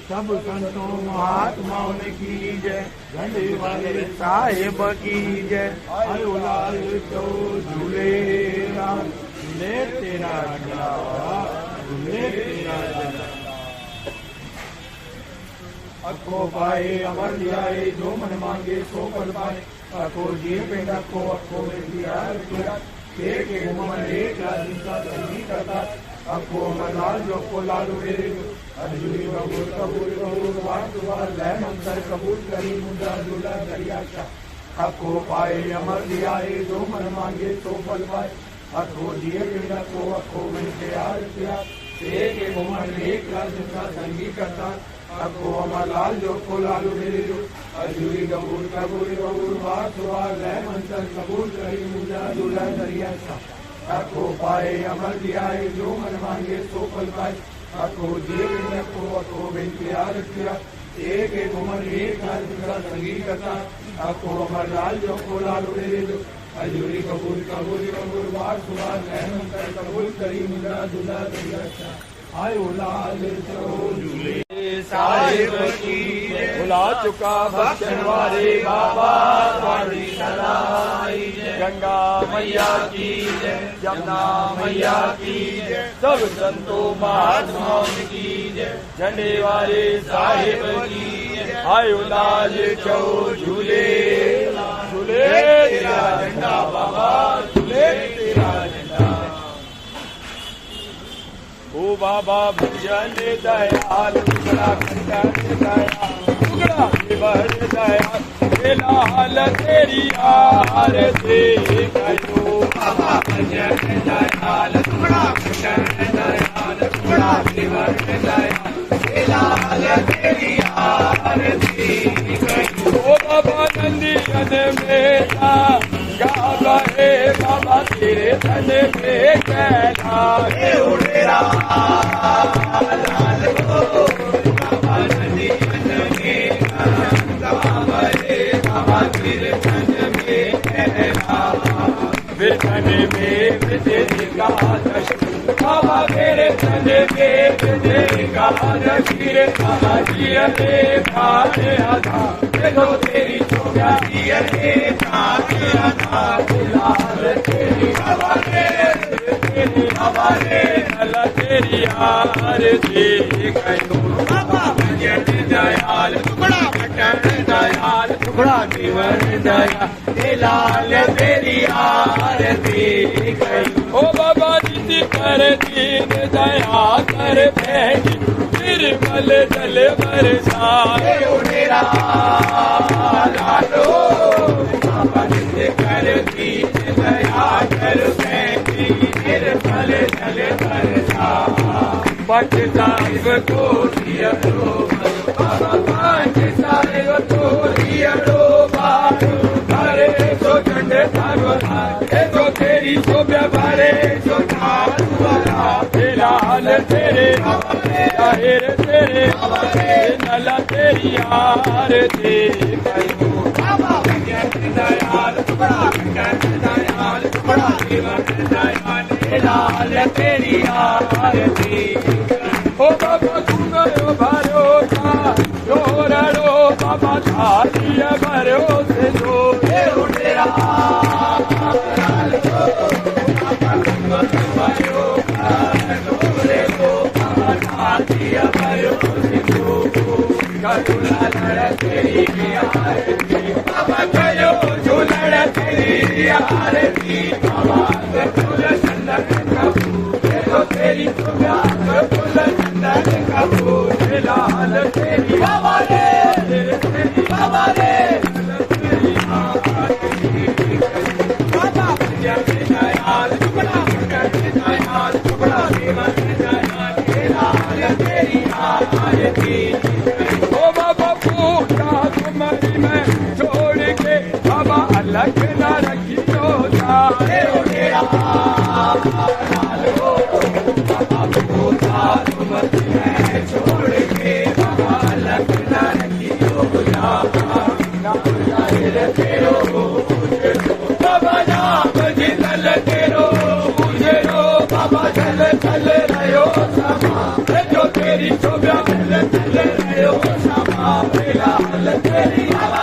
सब संतों महात्माओं की जय, झंडे वाले साहेब की जय। आयो लाल तो झूले राम, झूले तेरा झंडा, झूले तेरा झंडा। अखो पाए अमर जाए, जो मन मांगे सो कर पाए। अखो जी पेड़ अखो अखो एक मन एक जिनका सही करता। अखो मलाल जो को लालू मेरे अर्जुनी कबूल कबूल कबूल वार लय मंत्र कबूल करी मुद्दा दूल्हा दरिया का। अखो पाए अमर दियाए, जो मन मांगे तो फल पाए। अखो दिए बिना को अखो मन के यार किया, एक मन एक जिनका संगी करता। अखो अमर लाल जो को लालू मेरे जो अर्जुनी कबूल कबूल कबूल वार लय मंत्र कबूल करी मुद्दा दूल्हा दरिया का। अखो पाए अमर दियाए, जो मन मांगे सो फल पाए। अखो दिए बिना को अखो बिन प्यार किया, एक मन एक जिनका संगी करता। अखो अमर लाल जो को लालू मेरे जो अर्जुनी कबूल कबूल कबूल वार लय मंत्र कबूल करी मुद्दा दूल्हा दरिया का। आयो लाल तो झूले साहेब की भुला चुका बख्शण वाले बाबा तुम्हारी सराय। गंगा मैया की जय, यमुना मैया की जय, सब संतों महात्माओं की जय, झंडे वाले साहेब की जय। आयो लाल चौ झूले झूले तेरा झंडा बाबा, झूले तेरा झंडा। ओ बाबा भजन दयाल टुकड़ा कंचन दयाल टुकड़ा विवर दयाल लाल तेरी आरती करो बाबा भजन दयाल टुकड़ा कंचन दयाल टुकड़ा विवर दयाल लाल तेरी आरती करो ओ बाबा नंदियन मेरा गा गए बाबा तेरे धन में कैलाश उड़ेरा लाल हो बाबा नंदियन मेरा गा गए बाबा तेरे धन में कैलाश धन में विदेगा बाबा तेरे धन में विदेगा रे बाबा जी रे खाने आधा देखो तेरी छोड़ा दिया रे खाने आधा लाल तेरी बाबा रे नला तेरी आरती करो बाबा भजन दयाल टुकड़ा बटन दयाल टुकड़ा विवर दयाल लाल तेरी आरती करो ओ बाबा नीति कर दीन दया कर बैठी निर्मल जल बरसाए उड़ेरा लालो बाबा नीति कर दीन दया कर बैठी निर्मल जल बरसाए पंच साहिब को दिया रो बाबा पंच साहिब को दिया रो बारो भरे तो चंड भगवाना तो तेरी शोभा भरे तो ठाकुर लाल तेरे जाहिर तेरे नला तेरी आरती करो बाबा भजन दयाल टुकड़ा कंचन दयाल टुकड़ा विवर दयाल लाल तेरी आरती ओ बाबा कुंगरो भरोसा जोरड़ो बाबा धारिया भरोसे जो उठेरा लाल हो बाबा कुंगरो भरोसा जोरड़ो बाबा धारिया भरोसे जो करुणा लड़ तेरी आरती बाबा करो जो लड़ तेरी आरती बाबा फूल चंदन कपूर तेरी फूल चंदन कपूर लाल तेरी बाबा रे बाबा रे तेरी आरती बाबा भजन दयाल टुकड़ा कंचन दयाल टुकड़ा विवर दयाल लाल तेरी आरती ओ बाबा पूजा तुम्हारी मैं छोड़ के बाबा अलग न रखियो जाए उड़ेरा लाल हो बाबा पूजा तुम्हारी मैं छोड़ के बाबा अलग न रखियो जाए तेरो बाबा नाम जिंदल तेरो मुझेरो बाबा चल चल रहो समा जो तेरी शोभा चल चल रहो समा लाल तेरी बाबा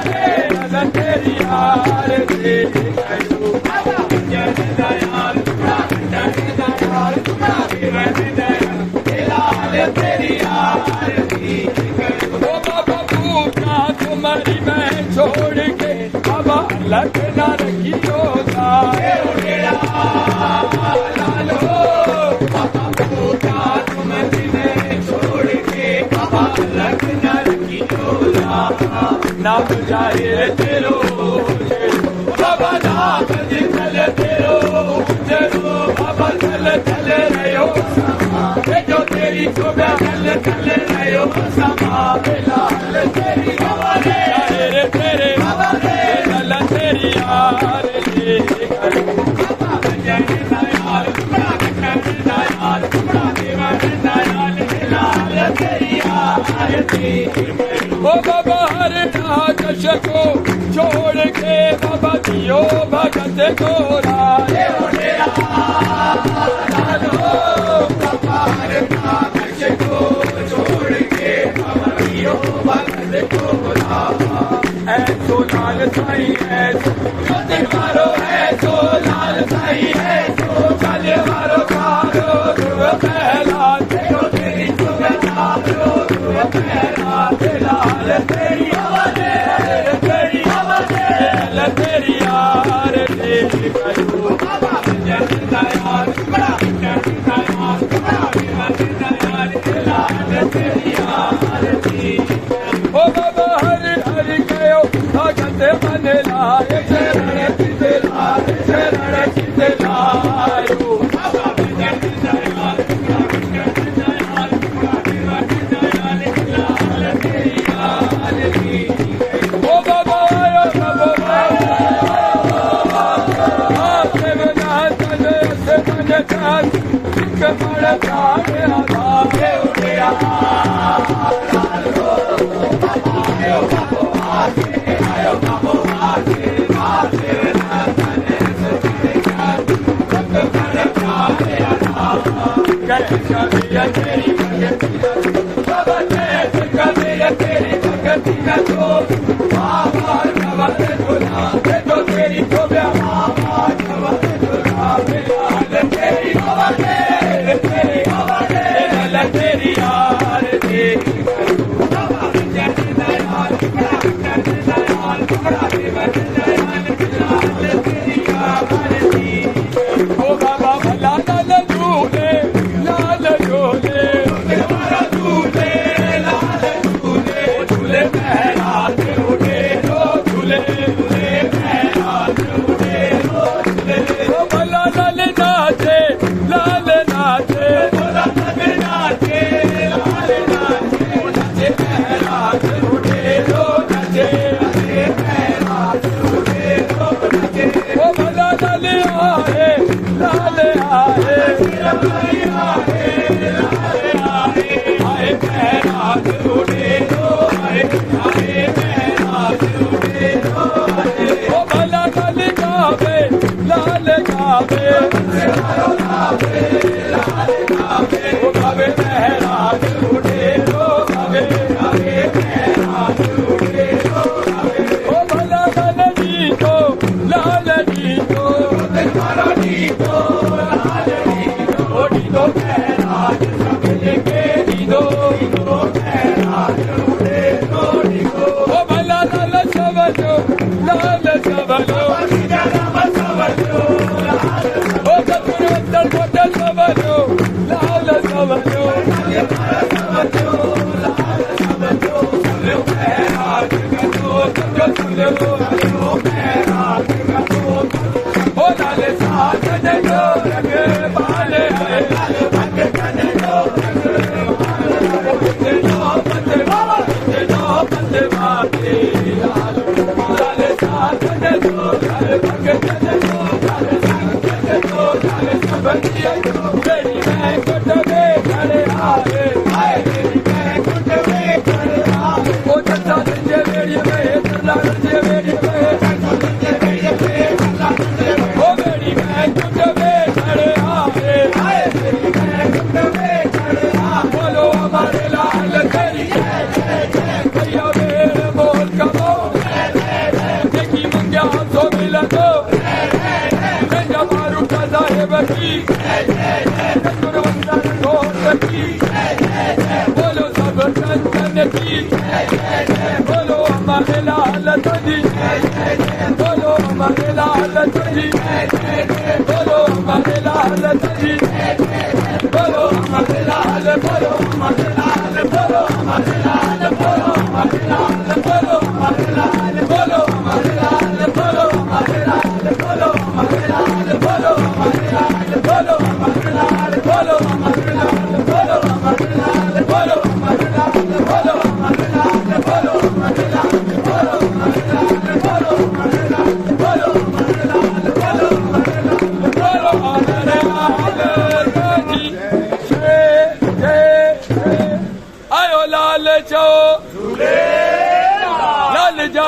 रे नल तेरी आरती करो बाबा भजन दयाल टुकड़ा कंचन दयाल टुकड़ा विवर दयाल लाल तेरी आरती करो बाबा पूजा तुम्हारी मैं छोड़ के बाबा अलग न रखियो जाए उड़ेरा लाल हो बाबा पूजा तुम्हारी मैं छोड़ के बाबा अलग न रखियो नाम जाहिर तेरो बाबा नाम जिंदल तेरो जरो बाबा चल चल रहो समा जो तेरी शोभा चल चल रहो समा लाल तेरी बाबा रे जाहिर तेरे बाबा रे नला तेरी आरती करो बाबा भजन दयाल टुकड़ा कंचन दयाल टुकड़ा विवर दयाल लाल तेरी आरती ओ बाबा हर नाकश को छोड़ के बाबा दियो भगत को राय उड़ेरा लाल हो बाबा हर नाकश को छोड़ के बाबा दियो भगत को राय ऐसो लाल साईं ऐसो चलने वालो ऐसो लाल साईं ऐसो चलने वालो कारो ध्रुव पहला देखो तेरी सुगंधा ध्रुव पहला लाल तेरी तेरी तेरी आरती करो बाबा भजन दयाल टुकड़ा ओ बाबा हरि हरि कयो भगत मन लाए शरण चिते लाए शरण चिते लायो ओ बाबा आयो बाबा आपने बना तने से मन चांद कमर प्राणे आधारे उड़िया तेरी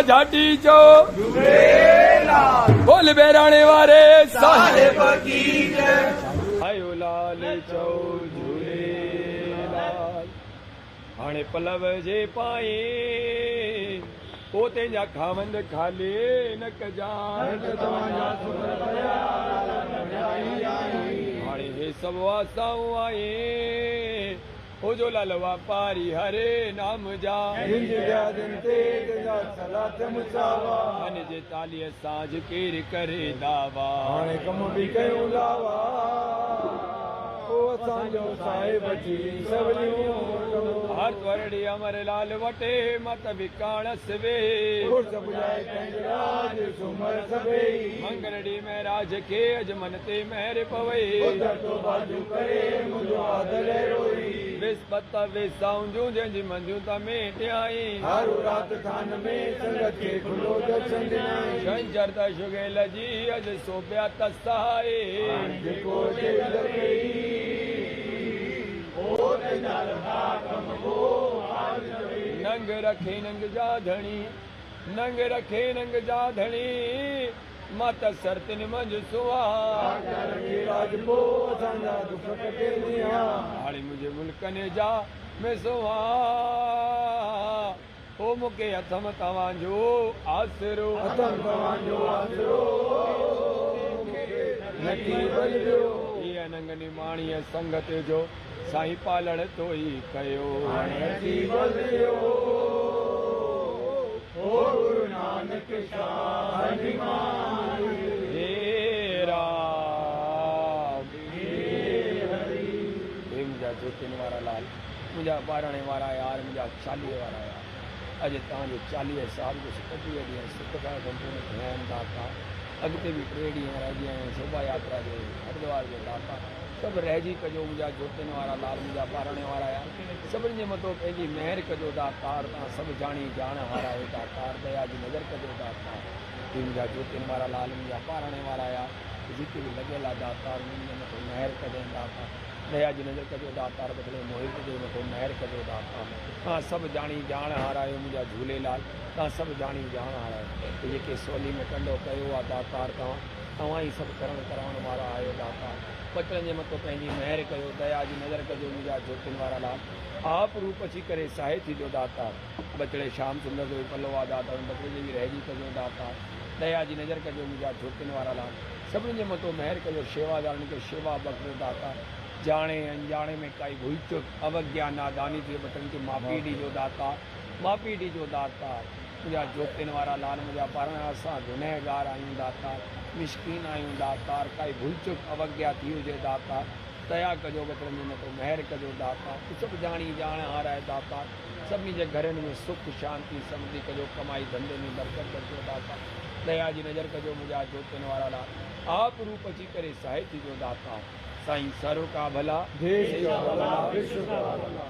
झाटी चो बोल बेराने वारे साहेब की आयो लाल चो झूलेलाल हाणे पलव जे पाए पोते जा खावंद खाले न कजान हाणे हे सब वासाऊं आए ओ जो लाल वापारी हरे नाम जा मन जे तालीअ साझ केर करे दावा हाणे कम बि कयूं लावा ओ असांजो साहिब जी सवलियूं भारतवर्णी अमर लाल वटे मत विकाणस वे मंगलड़ी में राज के अजमनते मेहर पवई विस्पत विसाऊं जंहिंजी मंजू तमेटियाई रात थान में संगत के खुलो दर्शन दिनाई शंकर त शुगेल जी अज सोपिया तसाए नंग रखे नंग जा धणी नंग रखे नंग जा धणी माता सरतिन मंज सुहा हाणे मुझे मुल्कने जा मैं सुहा ओ मुके अथम तव्हांजो आसरो ये अनंग निमाणीअ संगत जो साईं पालण तो ही कयो गुरु नानक शाह हे राम मुंहिंजा जोतिन वारा लाल मुंहिंजा ॿारणे वारा यार मुंहिंजा 40 वारा यार अॼु तव्हांजो 40 साल जो 27 ॾींहं सुख सां संपूर्ण थियनि दाता अॻिते बि 3 ॾींहं रहिजी आया शोभा यात्रा जो हरिद्वार जो दाता सभु रहिजी कजो मुंहिंजा जोतिन वारा लाल मुंहिंजा ॿारणे वारा यार सभिनी जे मथां पंहिंजी महिर कजो दातार तव्हां सभु ॼाणी ॼाण हारा आहियो दातार दया जी नज़र कजो दातार मुंहिंजा जोतिन वारा लाल मुंहिंजा ॿारणे वारा यार जिते बि लॻियल आहे दातार मुंहिंजे मथां महिर कजनि दातार दया जी नज़र कजो दातार बदिले मोहित जे मथां महिर कजो दातार तव्हां सभु ॼाणी ॼाण हारा आहियो मुंहिंजा झूलेलाल तव्हां सभु ॼाणी ॼाण हारा आहियो जेके सोली में कंडो कयो आहे दातार तव्हां ई सभु करण वारा आहियो दातार बचड़नि जे मथां पंहिंजी महिर कयो दया जी नज़र कजो मुंहिंजा जोतिन वारा लाल आप रूप अची करे साहे थीजो दातार बचड़े श्याम सुंदर जो पलो आहे दातार बचड़े जे बि रहिजी कजो दातार दया जी नज़र कजो मुंहिंजा जोतिन वारा लाल सभिनी जे मथां महिर कजो शेवादारनि खे शेवा बख़्शो दातार जाने अनजाने में काई भूल चुक अवज्ञा नादानी जे बचड़नि खे माफ़ी ॾिजो दातार माफ़ी ॾिजो दातार मुंहिंजा जोतिन वारा लाल मुंहिंजा पारां असां गुनहगार आहियूं दातार मिसकीन आहियूं दातार काई भूल चुक अवज्ञा थी हुजे दातार दया कजो बचड़नि जे मथां महिर कजो दातार सभु ॼाणी ॼाण हारा आहे दातार सभिनी जे घरनि में सुख शांति समृद्धि कजो कमाई धंधे में बरकत कजो दातार दया जी नज़र कजो मुंहिंजा जोतिन वारा लाल आप रूप अची करे साहे थीजो दातार साईं सर्व का भला देश का भला विश्व का भला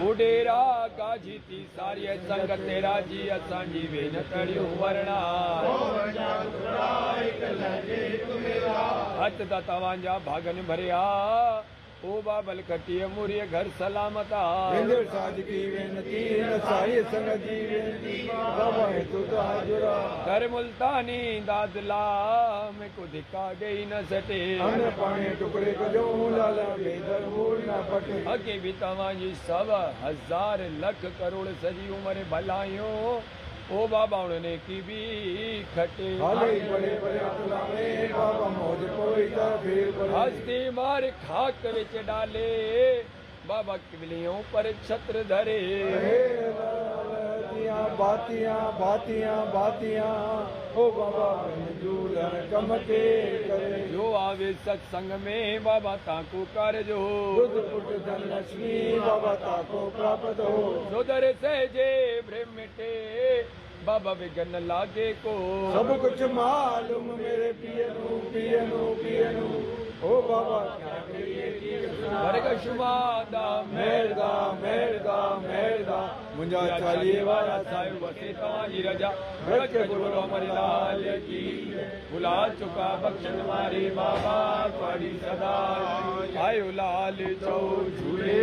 उडेरा का जीती सारी संग तेरा जी असांजी वेन तड़ियो वरणा हथ त तव्हांजा भागन भरिया ओ बाबल कटिए मुरिए घर सलामत कर मुल्तानी दादला में को धिका गई न सटे टुकड़े अगे भी तव्हांजी 100,000 लख करोड़ सजी उम्र भलायो ओ बाबा उन्होंने की भी खटे हस्ती मार खाक विच डाले बाबा किवलियों पर छत्र धरे बातियां बातियां बातियां ओ बाबा झूलन कम के करे जो आवे सत्संग में बाबा ताको कर जो बुद्ध पुट धन लक्ष्मी बाबा ताको प्राप्त हो जो दर से जे ब्रह्म मिटे बाबा विघन लागे को सब कुछ मालूम मेरे पियनु पियनु पियनु ओ बाबा क्या करिए वर्ग शुमादा मेरदा मेरदा मेरदा मुंजा 40 वाला साहिब वसे तव्हांजी रजा ब्रज गुरु अमर लाल की भुला चुका बख्शन मारे बाबा तुम्हारी सदा आयो लाल चौ झूले